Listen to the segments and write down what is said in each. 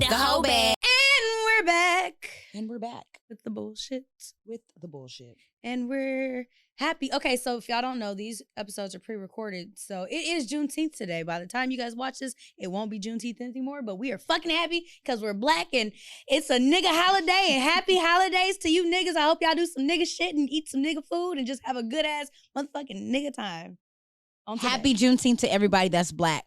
The Heaux Bag. And we're back. And we're back. With the bullshit. And we're happy. Okay, so if y'all don't know, these episodes are pre-recorded. So it is Juneteenth today. By the time you guys watch this, it won't be Juneteenth anymore. But we are fucking happy because we're black and it's a nigga holiday. And happy holidays to you niggas. I hope y'all do some nigga shit and eat some nigga food and just have a good ass motherfucking nigga time. Happy Juneteenth to everybody that's black.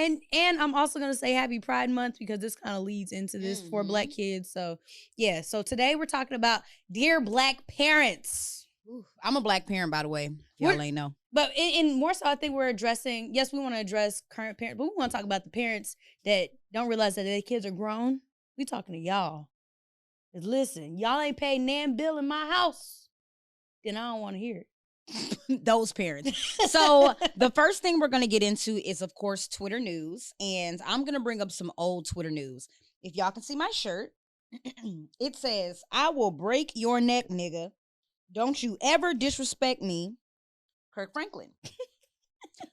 And I'm also going to say happy Pride Month because this kind of leads into this for black kids. So, yeah. So today we're talking about Dear Black Parents. Ooh, I'm a black parent, by the way. Y'all ain't know. But in more so, I think we're addressing, yes, we want to address current parents, but we want to talk about the parents that don't realize that their kids are grown. We talking to y'all. Because listen, y'all ain't paid nan bill in my house. Then I don't want to hear it. Those parents. So the first thing we're going to get into is, of course, Twitter news. And I'm going to bring up some old Twitter news. If y'all can see my shirt, it says, "I will break your neck, nigga. Don't you ever disrespect me, Kirk Franklin."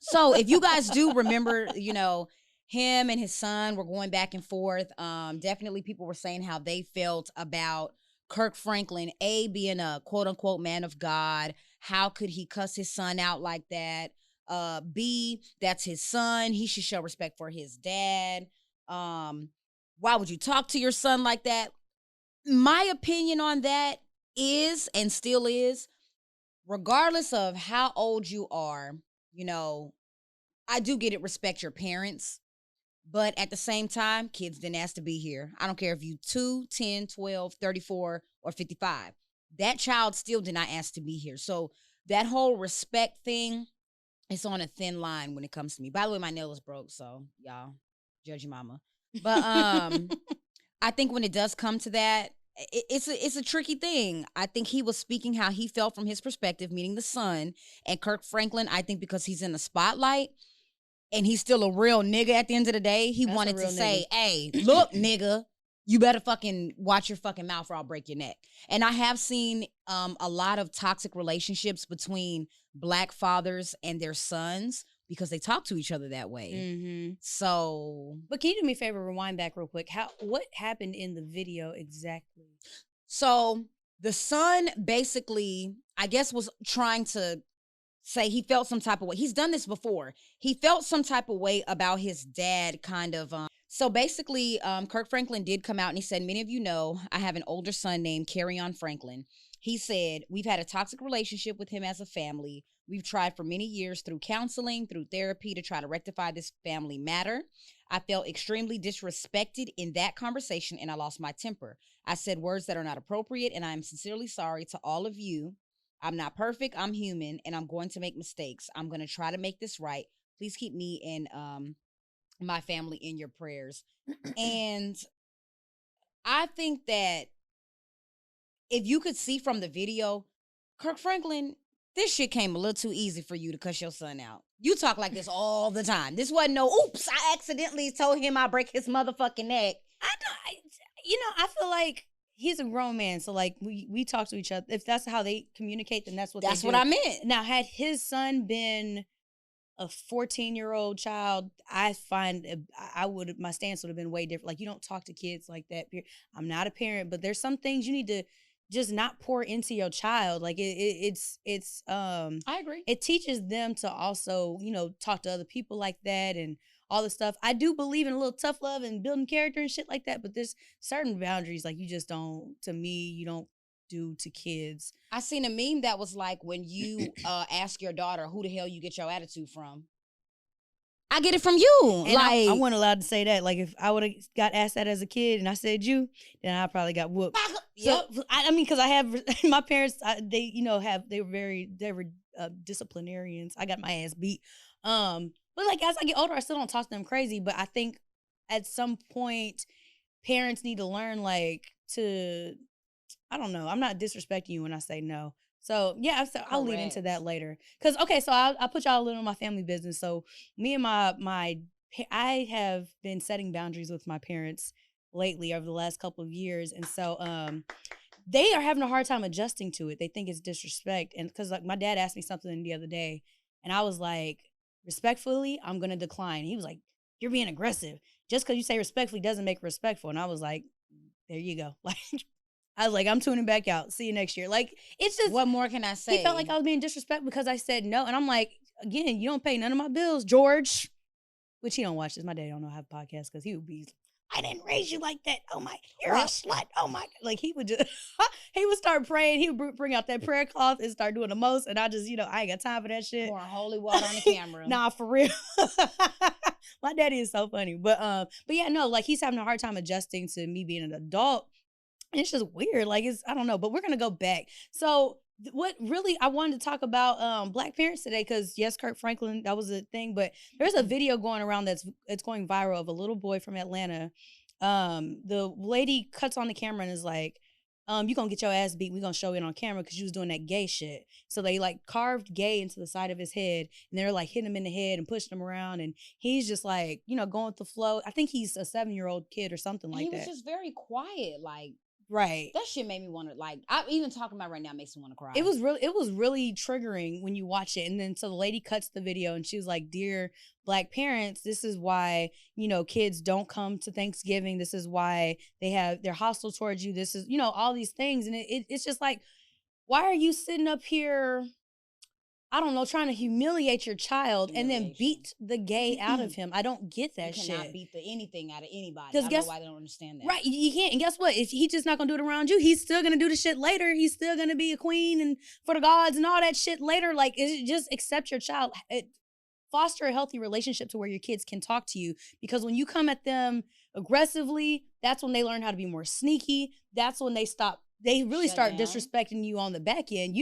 So if you guys do remember, you know, him and his son were going back and forth. Definitely people were saying how they felt about Kirk Franklin, being a quote unquote man of God. How could he cuss his son out like that? B, that's his son. He should show respect for his dad. Why would you talk to your son like that? My opinion on that is, and still is, regardless of how old you are, you know, I do get it, respect your parents. But at the same time, kids didn't ask to be here. I don't care if you 2, 10, 12, 34, or 55. That child still did not ask to be here. So that whole respect thing is on a thin line when it comes to me. By the way, my nail is broke, so y'all, judge your mama. But I think when it does come to that, it's a tricky thing. I think he was speaking how he felt from his perspective, meaning the son. And Kirk Franklin, I think because he's in the spotlight, and he's still a real nigga at the end of the day, he wanted to say, hey, look, nigga, you better fucking watch your fucking mouth or I'll break your neck. And I have seen a lot of toxic relationships between black fathers and their sons because they talk to each other that way. Mm-hmm. So. But can you do me a favor, rewind back real quick? What happened in the video exactly? So the son basically, I guess, was trying to say he felt some type of way. He's done this before. He felt some type of way about his dad, kind of. So basically, Kirk Franklin did come out and he said, many of you know, I have an older son named Carry-On Franklin. He said, we've had a toxic relationship with him as a family. We've tried for many years through counseling, through therapy to try to rectify this family matter. I felt extremely disrespected in that conversation and I lost my temper. I said words that are not appropriate and I am sincerely sorry to all of you. I'm not perfect. I'm human, and I'm going to make mistakes. I'm going to try to make this right. Please keep me and my family in your prayers. And I think that if you could see from the video, Kirk Franklin, this shit came a little too easy for you to cuss your son out. You talk like this all the time. This wasn't no, oops, I accidentally told him I'd break his motherfucking neck. I feel like he's a grown man, so like we talk to each other. If that's how they communicate, then that's what they do. What I meant. Now, had his son been a 14-year-old child, I find my stance would have been way different. Like, you don't talk to kids like that. I'm not a parent, but there's some things you need to just not pour into your child. Like it's I agree. It teaches them to also, you know, talk to other people like that and all the stuff. I do believe in a little tough love and building character and shit like that, but there's certain boundaries like you just don't, to me, you don't do to kids. I seen a meme that was like, when you ask your daughter who the hell you get your attitude from. I get it from you. And like I wasn't allowed to say that. Like, if I would have got asked that as a kid and I said you, then I probably got whooped. Yep. So I mean, because I have my parents, they were disciplinarians. I got my ass beat. But like as I get older, I still don't talk to them crazy. But I think at some point, parents need to learn like to, I don't know. I'm not disrespecting you when I say no. So yeah, I'll lead into that later. Cause okay, so I'll put y'all a little on my family business. So me and I have been setting boundaries with my parents lately over the last couple of years, and so they are having a hard time adjusting to it. They think it's disrespect, and because like my dad asked me something the other day, and I was like, respectfully, I'm gonna decline. He was like, you're being aggressive. Just because you say respectfully doesn't make respectful. And I was like, there you go. Like, I was like, I'm tuning back out. See you next year. Like, it's just. What more can I say? He felt like I was being disrespectful because I said no. And I'm like, again, you don't pay none of my bills, George. Which he don't watch this. My dad don't know how to podcast because he would be, I didn't raise you like that. Oh my, you're a slut. Oh my. Like he would just, he would start praying. He would bring out that prayer cloth and start doing the most. And I just, I ain't got time for that shit. Pouring holy water on the camera. Nah, for real. My daddy is so funny. But yeah, no, like he's having a hard time adjusting to me being an adult. And it's just weird. Like I don't know, but we're going to go back. So what really I wanted to talk about Black parents today, because yes, Kirk Franklin, that was a thing, but there's a video going around it's going viral of a little boy from Atlanta. The lady cuts on the camera and is like, you gonna get your ass beat, we gonna show it on camera because you was doing that gay shit. So they like carved gay into the side of his head and they're like hitting him in the head and pushing him around, and he's just like, going with the flow. I think he's a 7-year-old kid or something like that. He was just very quiet, like. Right. That shit made me want to, like, I even talking about it right now makes me want to cry. It was really triggering when you watch it. And then so the lady cuts the video and she was like, dear Black parents, this is why, kids don't come to Thanksgiving. This is why they're hostile towards you. This is, all these things. And it's just like, why are you sitting up here, I don't know, trying to humiliate your child and then beat the gay out of him? I don't get that shit. You cannot beat anything out of anybody. I don't know why they don't understand that. Right, you can't. And guess what? If he's just not going to do it around you, he's still going to do the shit later. He's still going to be a queen and for the gods and all that shit later. Like, just accept your child. Foster a healthy relationship to where your kids can talk to you. Because when you come at them aggressively, that's when they learn how to be more sneaky. That's when they really start disrespecting you on the back end.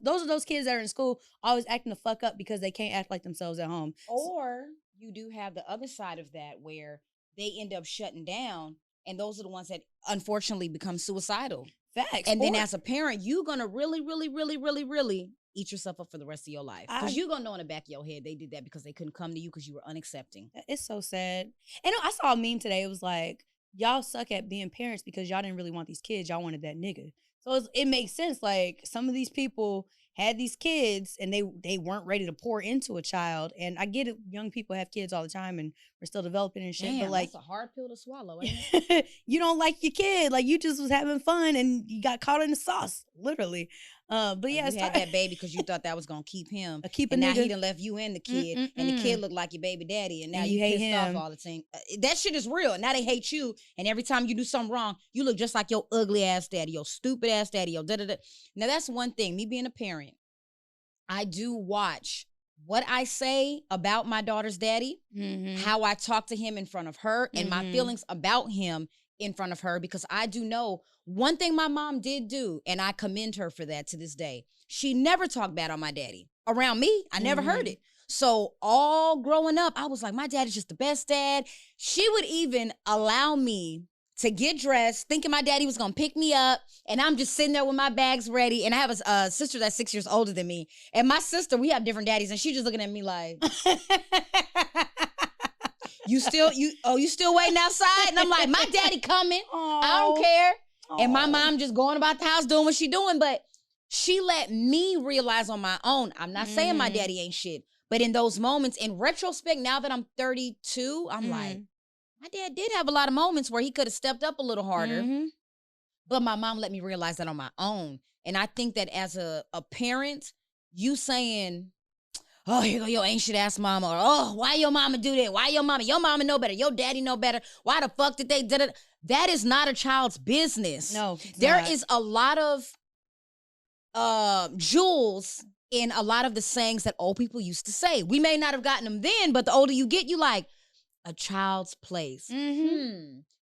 Those are those kids that are in school always acting the fuck up because they can't act like themselves at home. Or you do have the other side of that where they end up shutting down, and those are the ones that unfortunately become suicidal. Facts. And then as a parent, you're going to really, really, really, really, really eat yourself up for the rest of your life. Because you're going to know in the back of your head they did that because they couldn't come to you because you were unaccepting. It's so sad. And I saw a meme today. It was like, y'all suck at being parents because y'all didn't really want these kids. Y'all wanted that nigga. So it makes sense. Like, some of these people had these kids and they weren't ready to pour into a child. And I get it. Young people have kids all the time and we're still developing and shit. Damn, but like, that's a hard pill to swallow, ain't it? You don't like your kid. Like, you just was having fun and you got caught in the sauce, literally. But yeah, you had that baby because you thought that was gonna keep him. Keep a and nigga. Now he done left you and the kid, and the kid looked like your baby daddy, and now you hate pissed him. off all the time. That shit is real. Now they hate you, and every time you do something wrong, you look just like your ugly ass daddy, your stupid ass daddy, your da-da-da. Now that's one thing. Me being a parent, I do watch what I say about my daughter's daddy, how I talk to him in front of her, and my feelings about him in front of her, because I do know one thing my mom did do, and I commend her for that to this day. She never talked bad on my daddy. Around me, I never heard it. So all growing up, I was like, my daddy's just the best dad. She would even allow me to get dressed, thinking my daddy was gonna pick me up, and I'm just sitting there with my bags ready. And I have a sister that's 6 years older than me. And my sister, we have different daddies, and she's just looking at me like, you still waiting outside? And I'm like, my daddy coming. Aww. I don't care. Aww. And my mom just going about the house doing what she doing. But she let me realize on my own, I'm not saying my daddy ain't shit. But in those moments, in retrospect, now that I'm 32, I'm like, my dad did have a lot of moments where he could have stepped up a little harder. But my mom let me realize that on my own. And I think that as a parent, you saying, oh, here go your ancient ass mama, or oh, why your mama do that? Why your mama know better, your daddy know better. Why the fuck did they do it? That is not a child's business. No, there is a lot of jewels in a lot of the sayings that old people used to say. We may not have gotten them then, but the older you get, you like, a child's place.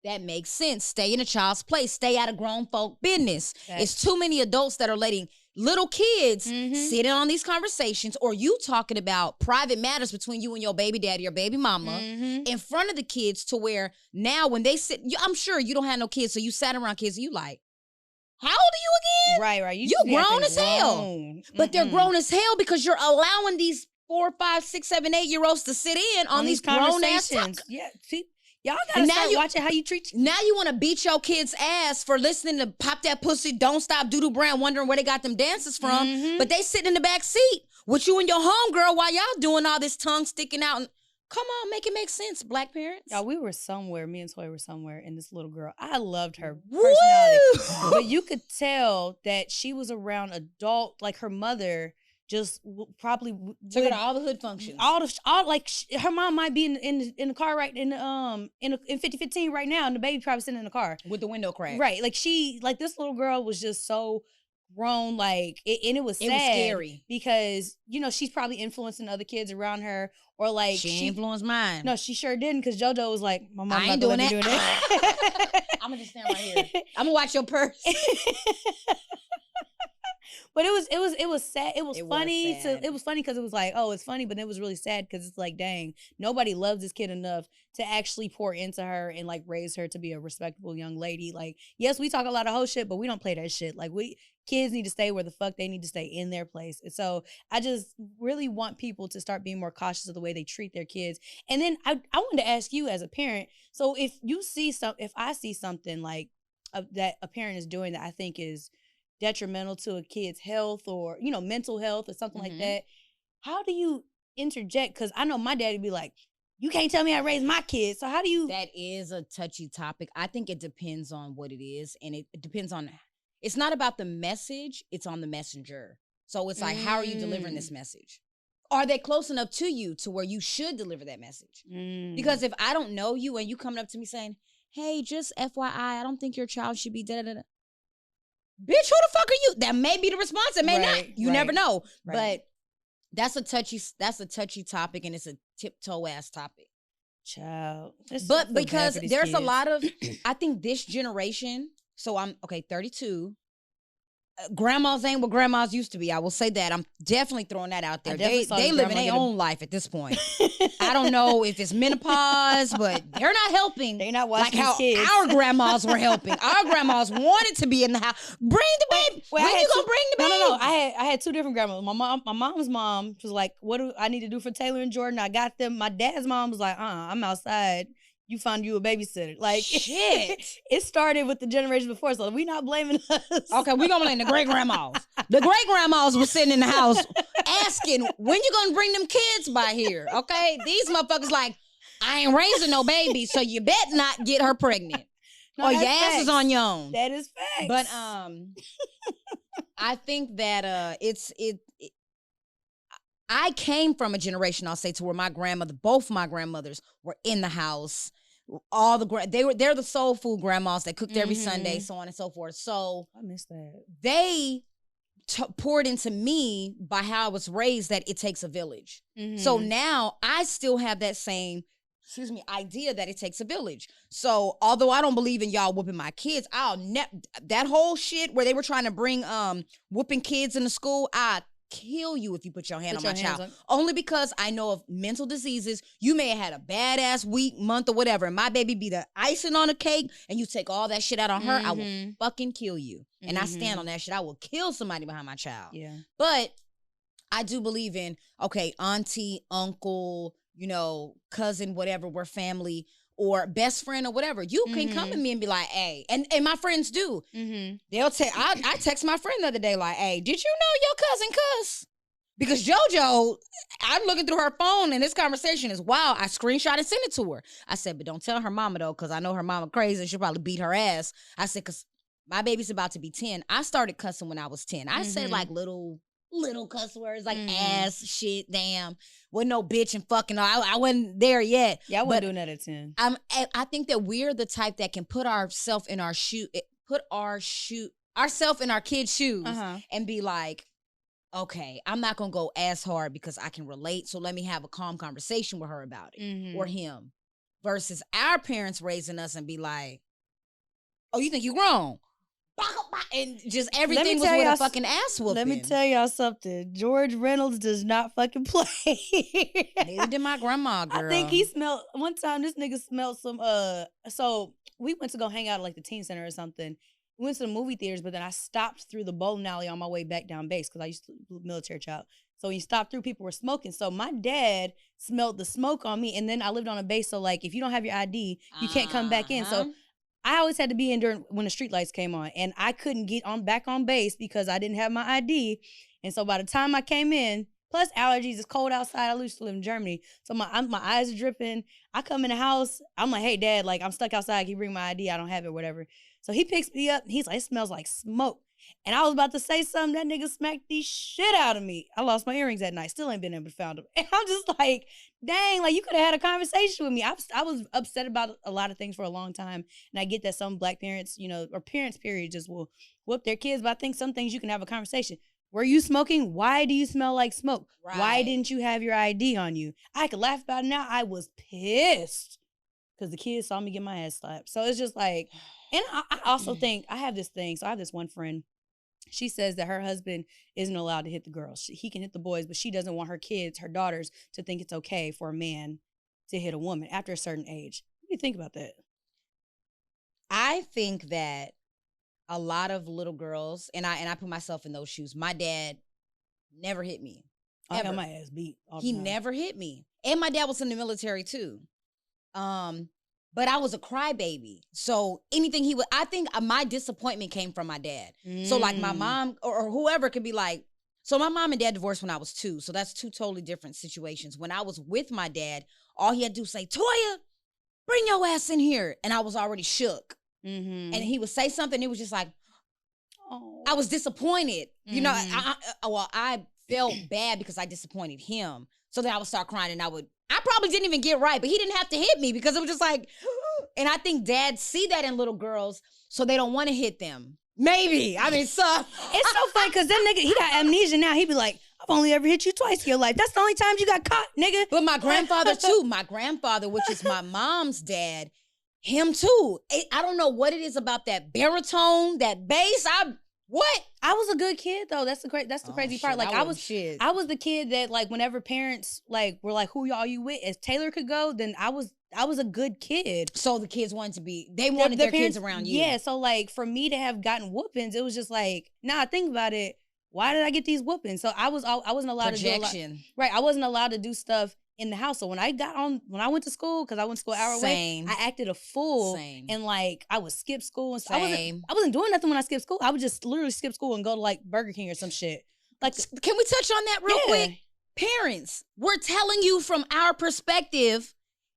That makes sense. Stay in a child's place. Stay out of grown folk business. It's too many adults that are letting little kids sit in on these conversations, or you talking about private matters between you and your baby daddy or baby mama in front of the kids, to where now when they sit, I'm sure you don't have no kids, so you sat around kids and you like, how old are you again? Right. You grown as hell. But they're grown as hell because you're allowing these 4, 5, 6, 7, 8-year-olds to sit in on these grown ass talk. Yeah, see, y'all gotta start watching how you treat. Now you want to beat your kid's ass for listening to Pop That Pussy, Don't Stop, Doodle Brown, wondering where they got them dances from. But they sitting in the back seat with you and your homegirl while y'all doing all this tongue sticking out. And Come on, make it make sense, Black parents. Y'all, we were somewhere. Me and Toy were somewhere, and this little girl, I loved her Woo! personality, but you could tell that she was around adult, like her mother. Just probably took her to all the hood functions. Her mom might be in the car right in 5015 right now, and the baby probably sitting in the car with the window cracked. Right, like this little girl was just so grown, and it was sad. It was scary because she's probably influencing other kids around her, or like she influenced mine. No, she sure didn't, because JoJo was like, "My mom ain't not doing that." I'm gonna just stand right here. I'm gonna watch your purse. But it was sad. It was funny. Sad. It was funny because it was like, oh, it's funny, but it was really sad because it's like, dang, nobody loves this kid enough to actually pour into her and like raise her to be a respectable young lady. Like, yes, we talk a lot of whole shit, but we don't play that shit. Like, kids need to stay where the fuck they need to stay, in their place. And so I just really want people to start being more cautious of the way they treat their kids. And then I wanted to ask you as a parent. So if I see something like that a parent is doing that I think is detrimental to a kid's health, or mental health, or something like that, how do you interject? Because I know my daddy be like, you can't tell me how to raise my kids. So how do you? That is a touchy topic. I think it depends on what it is, and it depends on, it's not about the message, it's on the messenger. So it's like, how are you delivering this message? Are they close enough to you to where you should deliver that message? Because if I don't know you and you coming up to me saying, hey, just FYI, I don't think your child should be da-da-da-da. Bitch, who the fuck are you? That may be the response. It may not. You never know. Right. But that's a touchy topic, and it's a tiptoe ass topic. Child. But because there's a lot of, I think this generation, so I'm 32. Grandmas ain't what grandmas used to be. I will say that. I'm definitely throwing that out there. They living their own life at this point. I don't know if it's menopause, but they're not helping. They're not watching like how kids. Our grandmas were helping. Our grandmas wanted to be in the house. Bring the baby. When you gonna bring the baby? No. I had two different grandmas. My mom's mom was like, "What do I need to do for Taylor and Jordan?" I got them. My dad's mom was like, I'm outside. You find you a babysitter. Like, shit. It started with the generation before, so we not blaming us. Okay, we gonna blame the great grandmas. The great grandmas was sitting in the house asking, when you gonna bring them kids by here? Okay, these motherfuckers like, I ain't raising no baby, so you bet not get her pregnant. No, or your ass is on your own. That is facts. But I think that I came from a generation, I'll say, to where both my grandmothers were in the house. They're the soul food grandmas that cooked every Sunday, so on and so forth. So I miss that. They poured into me by how I was raised that it takes a village. So now I still have that same, idea that it takes a village. So although I don't believe in y'all whooping my kids, that whole shit where they were trying to bring whooping kids into school, kill you if you put your hand on my child. Only because I know of mental diseases. You may have had a badass week, month, or whatever, and my baby be the icing on the cake, and you take all that shit out on her, I will fucking kill you. And I stand on that shit. I will kill somebody behind my child. Yeah. But I do believe in, auntie, uncle, cousin, whatever, we're family, or best friend or whatever. You can come to me and be like, hey, and my friends do. They'll I text my friend the other day like, hey, did you know your cousin cuss? Because JoJo, I'm looking through her phone and this conversation is wild. I screenshot and sent it to her. I said, but don't tell her mama though, because I know her mama crazy and she'll probably beat her ass. I said, because my baby's about to be 10. I started cussing when I was 10. I said like little cuss words like ass, shit, damn. Wasn't no bitch and fucking. I wasn't there yet. Yeah, I wasn't doing that at 10. I think that we're the type that can put ourselves in our ourselves in our kids' shoes and be like, okay, I'm not gonna go as hard because I can relate. So let me have a calm conversation with her about it or him. Versus our parents raising us and be like, oh, you think you grown? And just everything was with a fucking ass whooping. Let me tell y'all something. George Reynolds does not fucking play. Neither did my grandma, girl. I think he smelled, one time this nigga smelled some, so we went to go hang out at like the teen center or something. We went to the movie theaters, but then I stopped through the bowling alley on my way back down base because I used to be a military child. So when you stop through, people were smoking. So my dad smelled the smoke on me, and then I lived on a base, so like if you don't have your ID, you can't come back in. So I always had to be in during when the street lights came on, and I couldn't get back on base because I didn't have my ID. And so by the time I came in, plus allergies. It's cold outside. I used to live in Germany, so my eyes are dripping. I come in the house. I'm like, hey, Dad, like I'm stuck outside. Can you bring my ID? I don't have it, whatever. So he picks me up. He's like, it smells like smoke. And I was about to say something. That nigga smacked the shit out of me. I lost my earrings that night. Still ain't been able to find them. And I'm just like, dang, like you could have had a conversation with me. I was upset about a lot of things for a long time. And I get that some black parents, you know, or parents, period, just will whoop their kids. But I think some things you can have a conversation. Were you smoking? Why do you smell like smoke? Right. Why didn't you have your ID on you? I could laugh about it now. I was pissed because the kids saw me get my ass slapped. So it's just like, and I also think I have this thing. So I have this one friend. She says that her husband isn't allowed to hit the girls. He can hit the boys, but she doesn't want her kids, her daughters, to think it's okay for a man to hit a woman after a certain age. What do you think about that? I think that a lot of little girls, and I put myself in those shoes. My dad never hit me. I got my ass beat. He never hit me. And my dad was in the military too. But I was a crybaby. So anything he would, I think my disappointment came from my dad. So like my mom or whoever could be like, so my mom and dad divorced when I was 2. So that's 2 totally different situations. When I was with my dad, all he had to do was say, Toya, bring your ass in here. And I was already shook. And he would say something. It was just like, oh. I was disappointed. You know, I felt bad because I disappointed him. So then I would start crying and I probably didn't even get right, but he didn't have to hit me because it was just like, and I think dads see that in little girls, so they don't want to hit them. Maybe. I mean, so. It's so funny because that nigga, he got amnesia now. He be like, I've only ever hit you twice in your life. That's the only times you got caught, nigga. But my grandfather too. My grandfather, which is my mom's dad, him too. I don't know what it is about that baritone, that bass. What? I was a good kid though. That's the crazy part. Like I was the kid that like whenever parents like were like, who y'all you with? If Taylor could go, then I was a good kid. So the kids wanted their kids around you. Yeah. So like for me to have gotten whoopings, it was just like, nah, think about it. Why did I get these whoopings? So I wasn't allowed to do right. I wasn't allowed to do stuff in the house. So when I went to school, because I went to school an hour away, I acted a fool. And like I would skip school and stuff. I wasn't doing nothing when I skipped school. I would just literally skip school and go to like Burger King or some shit. Like, can we touch on that real quick? Parents, we're telling you from our perspective,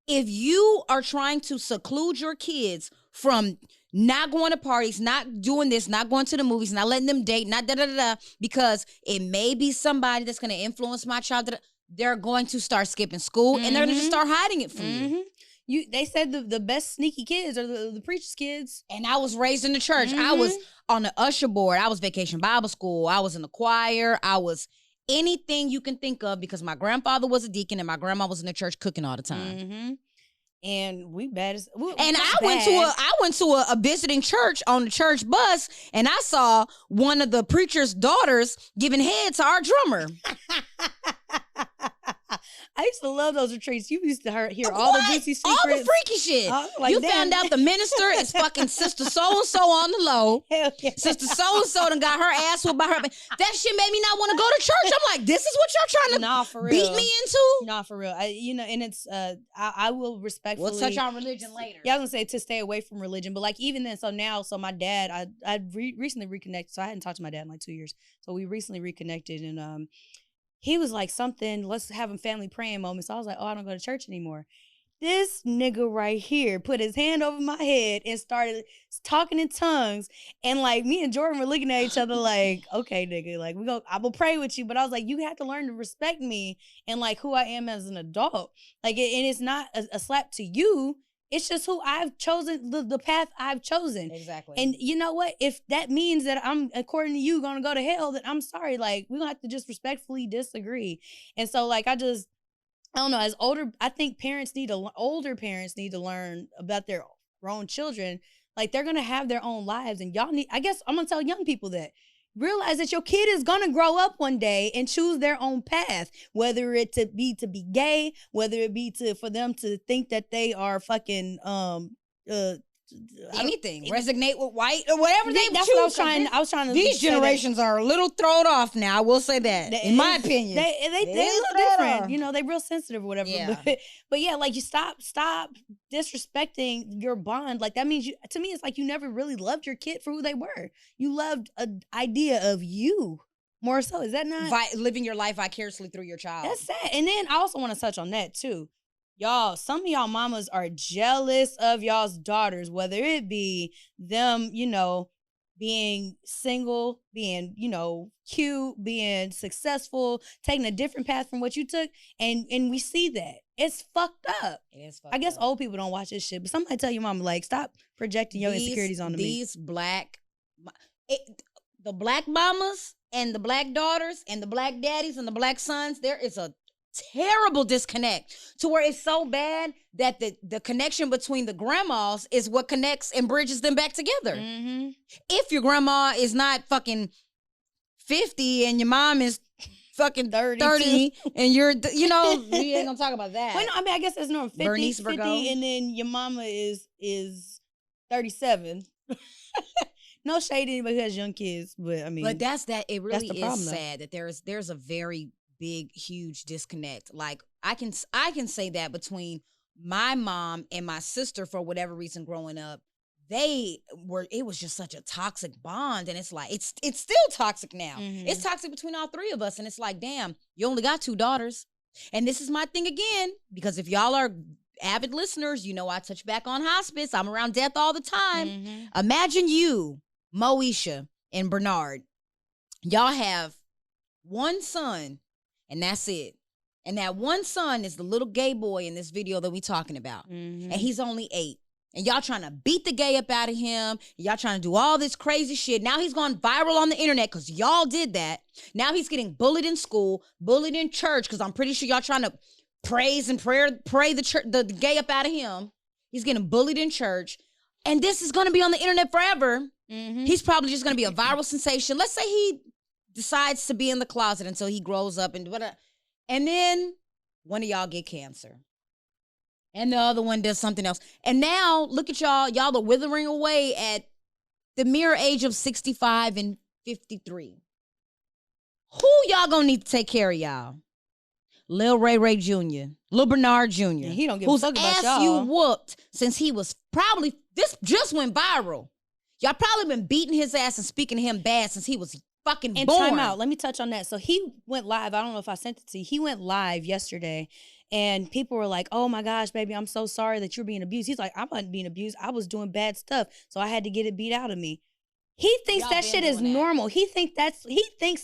if you are trying to seclude your kids from not going to parties, not doing this, not going to the movies, not letting them date, not da-da-da-da, because it may be somebody that's going to influence my child, they're going to start skipping school and they're going to just start hiding it from you. They said the best sneaky kids are the preacher's kids. And I was raised in the church. I was on the usher board. I was Vacation Bible School. I was in the choir. I was anything you can think of because my grandfather was a deacon and my grandma was in the church cooking all the time. And we bad as I went to a visiting church on the church bus, and I saw one of the preacher's daughters giving head to our drummer. I used to love those retreats. You used to hear all the juicy secrets. All the freaky shit. You found out the minister is fucking Sister So-and-so on the low. Hell yeah. Sister So-and-so done got her ass whooped by her. That shit made me not want to go to church. I'm like, this is what y'all trying to beat me into? Nah, for real. And it's, I will respectfully. We'll touch on religion later. Yeah, I was going to say to stay away from religion. But like even then, so my dad, I recently reconnected. So I hadn't talked to my dad in like 2 years. So we recently reconnected and, he was like let's have a family praying moment. So I was like, oh, I don't go to church anymore. This nigga right here put his hand over my head and started talking in tongues. And like me and Jordan were looking at each other like, okay, nigga, like I will pray with you. But I was like, you have to learn to respect me and like who I am as an adult. Like, and it's not a slap to you. It's just who I've chosen, the path I've chosen. Exactly. And you know what? If that means that I'm, according to you, going to go to hell, then I'm sorry. Like, we're going to have to just respectfully disagree. And so, like, I don't know, I think older parents need to learn about their own children. Like, they're going to have their own lives. And I guess I'm going to tell young people that. Realize that your kid is gonna grow up one day and choose their own path, whether it to be gay, whether it be for them to think that they are fucking anything, resonate with white or whatever they that's choose. What I was trying to. These generations are a little thrown off now. I will say that, in my opinion, they look different. You know, they real sensitive or whatever. Yeah. But yeah, like you stop disrespecting your bond. Like that means to me, it's like you never really loved your kid for who they were. You loved an idea of you More so, is that not? Living your life vicariously through your child. That's sad. And then I also want to touch on that too. Y'all, some of y'all mamas are jealous of y'all's daughters, whether it be them, being single, being, cute, being successful, taking a different path from what you took. And we see that. It's fucked up. It is fucked I guess up. old people don't watch this shit, but somebody tell your mama, like, stop projecting your insecurities onto me. These the black mamas and the black daughters and the black daddies and the black sons, there is a terrible disconnect to where it's so bad that the connection between the grandmas is what connects and bridges them back together. Mm-hmm. If your grandma is not fucking 50 and your mom is fucking 30 and you're, we ain't gonna talk about that. Well, no, I mean, I guess it's normal. 50, Bernice 50 Burgo. and then your mama is 37. No shade to anybody who has young kids, but I mean. But it really is problem, sad that there's a very big, huge disconnect. Like I can say that between my mom and my sister, for whatever reason growing up, it was just such a toxic bond. And it's like, it's still toxic now. Mm-hmm. It's toxic between all three of us. And it's like, damn, you only got 2 daughters. And this is my thing again, because if y'all are avid listeners, I touch back on hospice. I'm around death all the time. Mm-hmm. Imagine you, Moesha, and Bernard. Y'all have one son, and that's it. And that one son is the little gay boy in this video that we talking about. Mm-hmm. And he's only 8. And y'all trying to beat the gay up out of him. Y'all trying to do all this crazy shit. Now he's gone viral on the internet because y'all did that. Now he's getting bullied in school, bullied in church, because I'm pretty sure y'all trying to praise and pray the gay up out of him. He's getting bullied in church. And this is going to be on the internet forever. Mm-hmm. He's probably just going to be a viral sensation. Let's say he decides to be in the closet until he grows up and whatever. And then one of y'all get cancer. And the other one does something else. And now, look at y'all. Y'all are withering away at the mere age of 65 and 53. Who y'all gonna need to take care of y'all? Lil Ray Jr., Lil Bernard Jr., Yeah, he don't give a fuck about y'all. you whooped since he was this just went viral. Y'all probably been beating his ass and speaking to him bad since he was fucking born. Time out. Let me touch on that. So he went live. I don't know if I sent it to you. He went live yesterday. And people were like, oh my gosh, baby, I'm so sorry that you're being abused. He's like, I wasn't being abused. I was doing bad stuff. So I had to get it beat out of me. He thinks Y'all that shit is normal. He thinks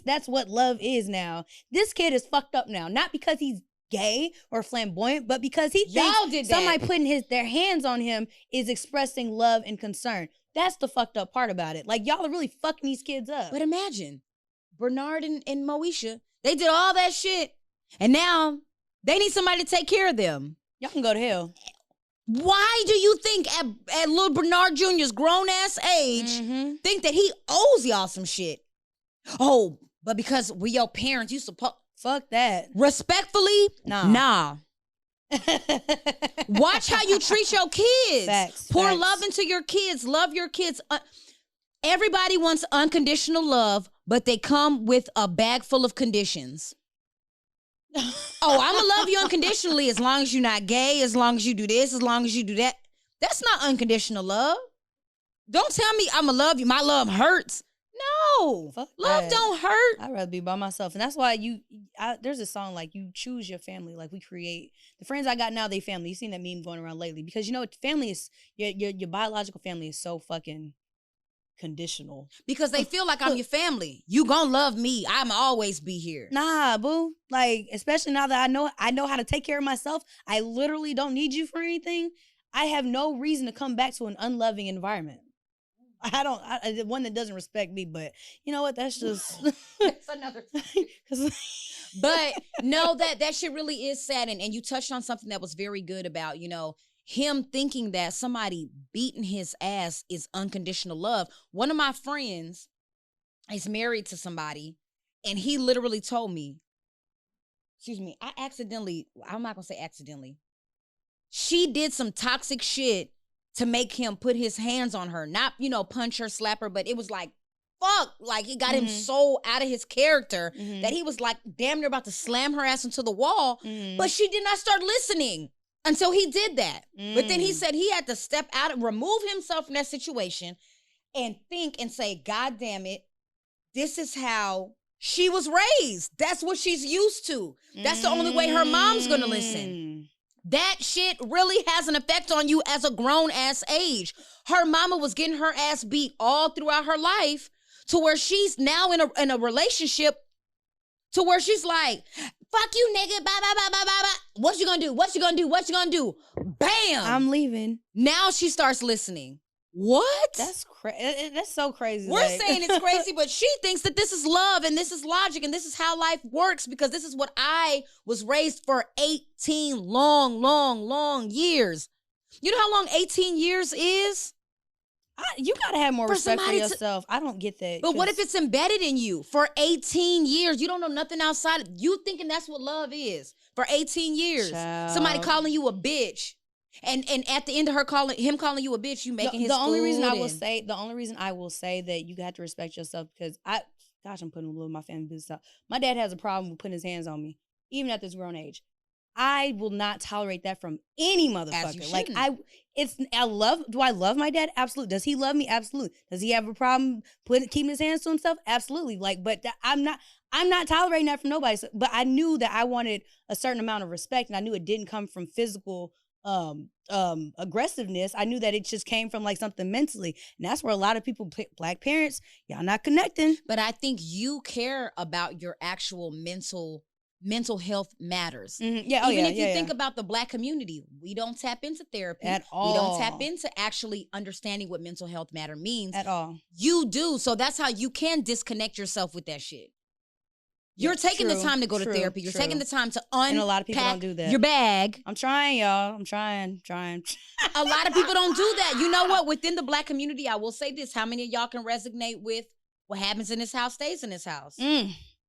that's what love is now. This kid is fucked up now. Not because he's gay or flamboyant, but because he thinks somebody putting their hands on him is expressing love and concern. That's the fucked up part about it. Like, y'all are really fucking these kids up. But imagine, Bernard and Moesha, they did all that shit. And now they need somebody to take care of them. Y'all can go to hell. Why do you think at little Bernard Jr.'s grown-ass age, think that he owes y'all some shit? Oh, but because we your parents, you supposed... Fuck that. Respectfully, nah. Watch how you treat your kids. Facts. Pour love into your kids. Love your kids. Everybody wants unconditional love, but they come with a bag full of conditions. Oh, I'm gonna love you unconditionally as long as you're not gay, as long as you do this, as long as you do that. That's not unconditional love. Don't tell me I'm gonna love you. My love hurts. No, fuck love that. don't hurt. I'd rather be by myself. And that's why there's a song like, you choose your family. Like, we create, the friends I got now, they family. You seen that meme going around lately. Because family is, your biological family is so fucking conditional. Because they feel like I'm your family. You gonna love me. I'ma always be here. Nah, boo. Like, especially now that I know how to take care of myself. I literally don't need you for anything. I have no reason to come back to an unloving environment. One that doesn't respect me, but you know what? That's just that's another thing. But no, that shit really is sad. And you touched on something that was very good about, him thinking that somebody beating his ass is unconditional love. One of my friends is married to somebody, and he literally told me, I'm not gonna say accidentally. She did some toxic shit to make him put his hands on her. Not, punch her, slap her, but it was like, fuck. Like, it got him so out of his character that he was like damn near about to slam her ass into the wall. But she did not start listening until he did that. But then he said he had to step out and remove himself from that situation and think and say, God damn it, this is how she was raised. That's what she's used to. That's the only way her mom's gonna listen. That shit really has an effect on you as a grown-ass age. Her mama was getting her ass beat all throughout her life to where she's now in a relationship to where she's like, fuck you, nigga, blah, blah, blah, blah, blah, blah. What you gonna do? What you gonna do? What you gonna do? Bam! I'm leaving. Now she starts listening. What? That's crazy. That's so crazy. We're saying it's crazy, but she thinks that this is love and this is logic and this is how life works because this is what I was raised for 18 long years. You know how long 18 years is? You gotta have more respect for yourself. I don't get that. But what if it's embedded in you for 18 years? You don't know nothing outside. You thinking that's what love is for 18 years. Child. Somebody calling you a bitch. And at the end of calling you a bitch, you making his the only food reason I will say that you have to respect yourself because I'm putting a little of my family business out. My dad has a problem with putting his hands on me, even at this grown age. I will not tolerate that from any motherfucker. Like do I love my dad? Absolutely. Does he love me? Absolutely. Does he have a problem keeping his hands to himself? Absolutely. I'm not tolerating that from nobody. So, but I knew that I wanted a certain amount of respect, and I knew it didn't come from physical aggressiveness. I knew that it just came from like something mentally, and that's where a lot of people, black parents, y'all not connecting. But I think you care about your actual mental health matters. Mm-hmm. Yeah, even if you think about the black community, we don't tap into therapy at all. We don't tap into actually understanding what mental health matter means at all. You do, so that's how you can disconnect yourself with that shit. You're taking the time to go to therapy. You're taking the time to and a lot of people don't do that. Your bag. I'm trying, y'all. I'm trying. A lot of people don't do that. You know what? Within the black community, I will say this. How many of y'all can resonate with what happens in this house stays in this house?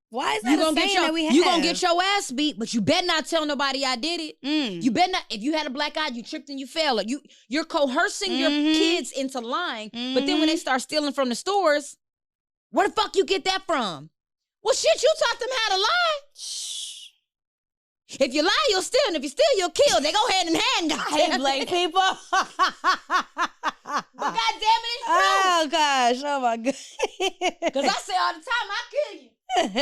Why is that a saying that we have? You gonna get your ass beat, but you better not tell nobody I did it. You better not. If you had a black eye, you tripped and you fell. You're coercing your kids into lying. But then when they start stealing from the stores, where the fuck you get that from? Well, shit, you taught them how to lie. Shh. If you lie, you'll steal. And if you steal, you'll kill. They go hand in hand. I hate black people. But goddamn it, it's true. Oh, gosh. Oh, my God. Because I say all the time, I'll kill you.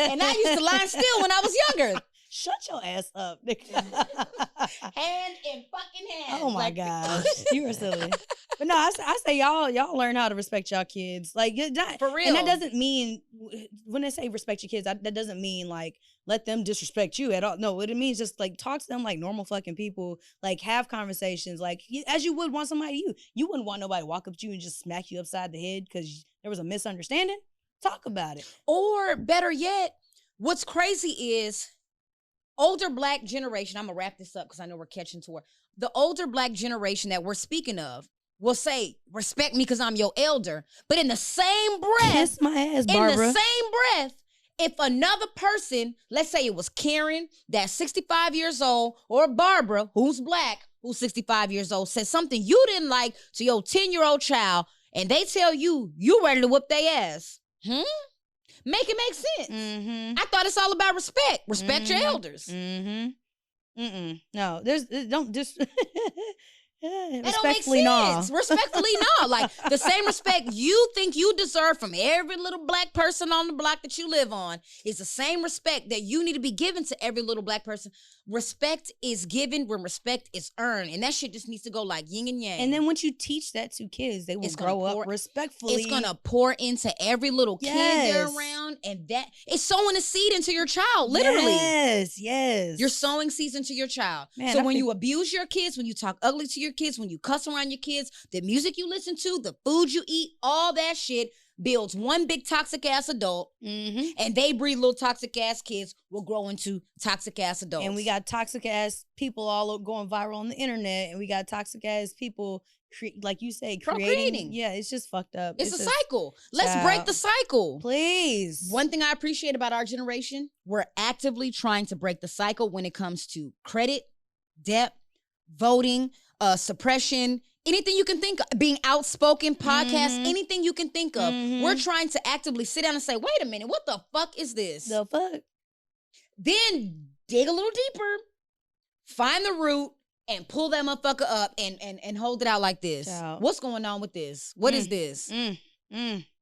And I used to lie and steal when I was younger. Shut your ass up, nigga. Hand in fucking hand. Oh, my gosh. You are silly. But no, I say y'all learn how to respect y'all kids. Like, for real. And that doesn't mean, when I say respect your kids, that doesn't mean like let them disrespect you at all. No, what it means just like talk to them like normal fucking people. Like have conversations like as you would want somebody you wouldn't want nobody to walk up to you and just smack you upside the head because there was a misunderstanding. Talk about it. Or better yet, what's crazy is older black generation, I'm going to wrap this up because I know we're catching toward. The older black generation that we're speaking of will say, respect me because I'm your elder. But in the same breath, kiss my ass, Barbara. In the same breath, if another person, let's say it was Karen, that's 65 years old, or Barbara, who's black, who's 65 years old, said something you didn't like to your 10-year-old child, and they tell you, you ready to whoop their ass. Make it make sense. I thought it's all about respect. Respect your elders. No, don't just respectfully no. Respectfully no. Like the same respect you think you deserve from every little black person on the block that you live on is the same respect that you need to be given to every little black person. Respect is given when respect is earned. And that shit just needs to go like yin and yang. And then once you teach that to kids, they will grow up respectfully. It's going to pour into every little kid they're around. And that it's sowing a seed into your child, literally. Yes. You're sowing seeds into your child. Man, so when you abuse your kids, when you talk ugly to your kids, when you cuss around your kids, the music you listen to, the food you eat, all that shit builds one big toxic ass adult, and they breed little toxic ass kids will grow into toxic ass adults. And we got toxic ass people all going viral on the internet, and we got toxic ass people, like you say, creating. Yeah, it's just fucked up. It's a cycle. Let's break the cycle. Please. One thing I appreciate about our generation, we're actively trying to break the cycle when it comes to credit, debt, voting, suppression, anything you can think of, being outspoken, podcasts, anything you can think of. We're trying to actively sit down and say, wait a minute, what the fuck is this? The fuck? Then dig a little deeper, find the root, and pull that motherfucker up and hold it out like this. Child. What's going on with this? What is this?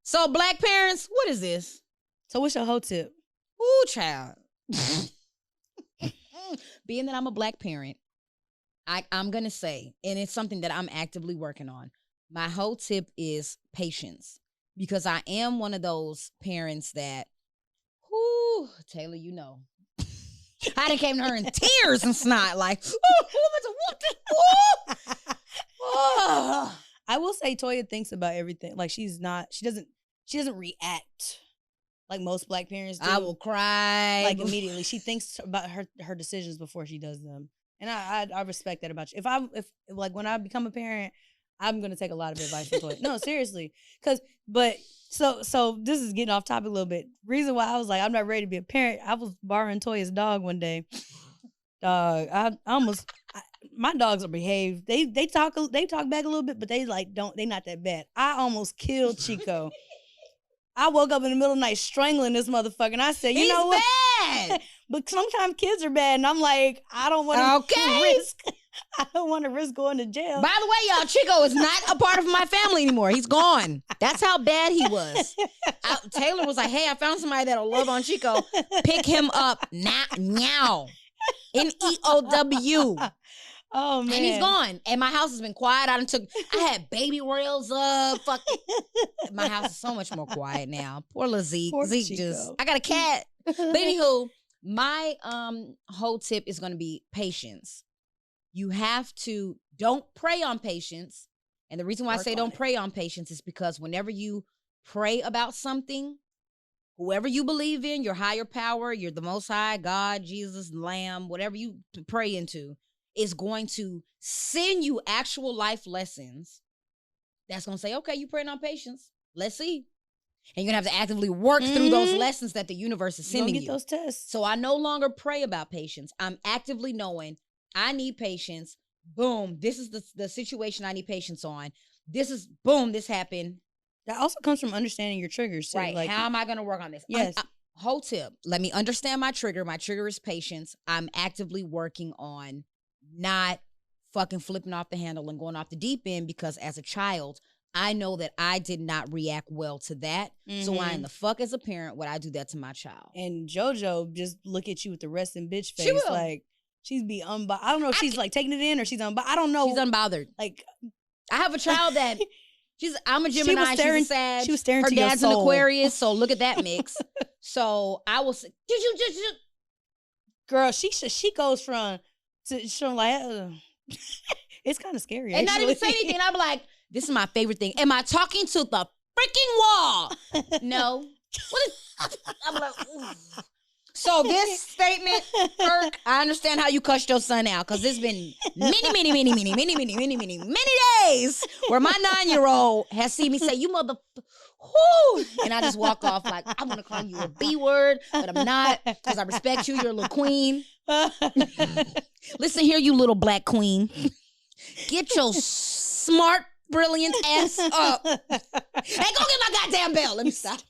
So black parents, what is this? So what's your whole tip? Ooh, child. Being that I'm a Black parent, I'm going to say, and it's something that I'm actively working on, my whole tip is patience. Because I am one of those parents that, whoo, Taylor, you know. I done came to her in tears and snot, like, I will say Toya thinks about everything. Like she doesn't react like most Black parents do. I will cry. Like immediately. She thinks about her decisions before she does them. And I respect that about you. If like when I become a parent, I'm gonna take a lot of advice from Toya. No, seriously. So this is getting off topic a little bit. Reason why I was like, I'm not ready to be a parent. I was borrowing Toya's dog one day. Dog, my dogs are behaved. They talk back a little bit, but they not that bad. I almost killed Chico. I woke up in the middle of the night strangling this motherfucker, and I said, you know what? Bad. But sometimes kids are bad, and I'm like, I don't want to risk. I don't want to risk going to jail. By the way, y'all, Chico is not a part of my family anymore. He's gone. That's how bad he was. Taylor was like, hey, I found somebody that'll love on Chico. Pick him up now. Neow. Oh, man. And he's gone. And my house has been quiet. I had baby rails up. My house is so much more quiet now. Poor little Zeke. Poor Zeke Chico. I got a cat. But anywho, my whole tip is going to be patience. You have to, don't prey on patience. And the reason why I say don't prey on patience is because whenever you pray about something, whoever you believe in, your higher power, you're the Most High, God, Jesus, Lamb, whatever you pray into, is going to send you actual life lessons that's going to say, okay, you praying on patience. Let's see. And you're going to have to actively work through those lessons that the universe is sending you. Get those tests. So I no longer pray about patience. I'm actively knowing I need patience. Boom. This is the situation I need patience on. This happened. That also comes from understanding your triggers, too. Right. Like, how am I going to work on this? Yes. Whole tip. Let me understand my trigger. My trigger is patience. I'm actively working on not fucking flipping off the handle and going off the deep end, because as a child, I know that I did not react well to that. So why in the fuck as a parent would I do that to my child? And JoJo just look at you with the resting bitch face. She will. Like, she's be unbothered. I don't know if she's like taking it in or she's unbothered. I don't know. She's unbothered. Like, I have a child that I'm a Gemini. She's a Sag. She was staring Her to your dad's soul. an Aquarius. So look at that mix. So I will say, girl, she goes from like, it's kind of scary. And actually. not even say anything. I'll be like, this is my favorite thing. Am I talking to the freaking wall? No. I'm like, ooh. So this statement, Kirk, I understand how you cussed your son out, because there's been many days where my 9-year-old has seen me say, you mother, whoo, and I just walk off like, I'm going to call you a B word, but I'm not, because I respect you. You're a little queen. Listen here, you little black queen. Get your smart, brilliant ass up. Hey, go get my goddamn bell. Let me stop.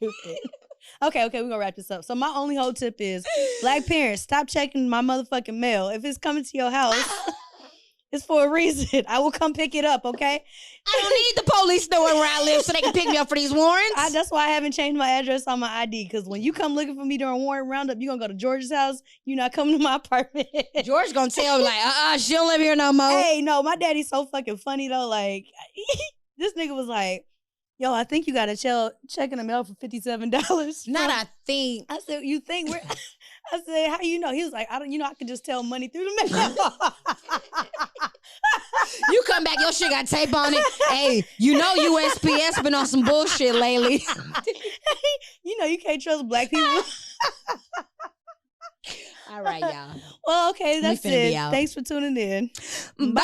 Okay, we're gonna wrap this up. So my only whole tip is, Black parents, stop checking my motherfucking mail. If it's coming to your house, it's for a reason. I will come pick it up, okay? I don't need the police knowing where I live so they can pick me up for these warrants. That's why I haven't changed my address on my ID, because when you come looking for me during warrant roundup, you're gonna go to George's house. You're not coming to my apartment. George gonna tell me like, she don't live here no more. Hey, no, my daddy's so fucking funny though. Like, this nigga was like, yo, I think you got a check in the mail for $57. Not I think. I said, you think we're... I said, how you know? He was like, I can just tell money through the mail. You come back, your shit got tape on it. Hey, you know USPS been on some bullshit lately. You know you can't trust Black people. All right, y'all. Well, okay, that's it. Thanks for tuning in. Bye.